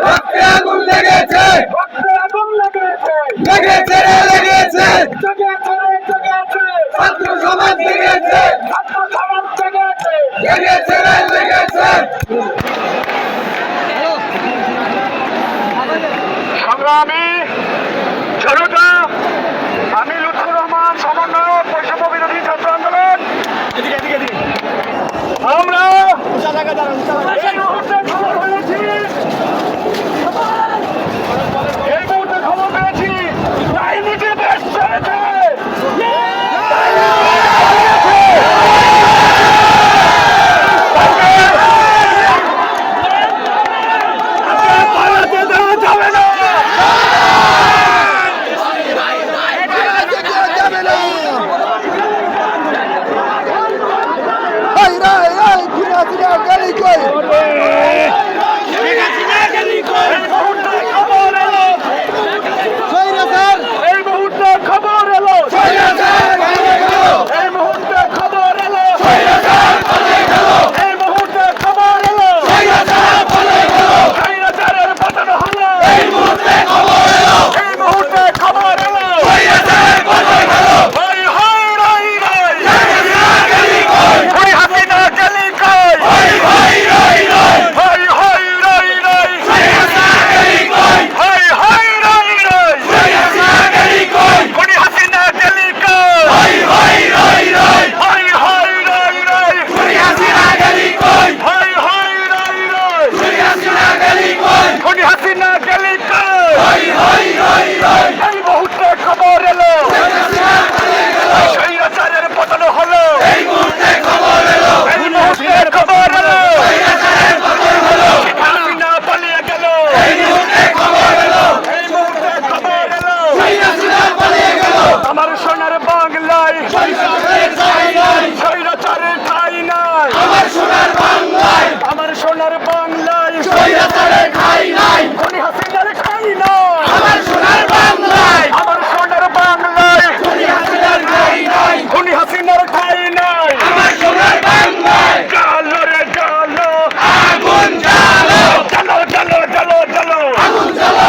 রক্তে আগুন লেগেছে, লেগেছে রে লেগেছে, ছাত্র সমাজ লেগেছে, লেগেছে রে লেগেছে। সংগ্রামী জনতা, আমি লুৎফর রহমান, সমন্বয়ক বৈষম্য বিরোধী ছাত্র আন্দোলন। আমরা এই মুহূর্তে খবর পেয়েছি, রাজনীতি দেশ ছেড়েছে। পালাতে দেওয়া যাবে না। Happy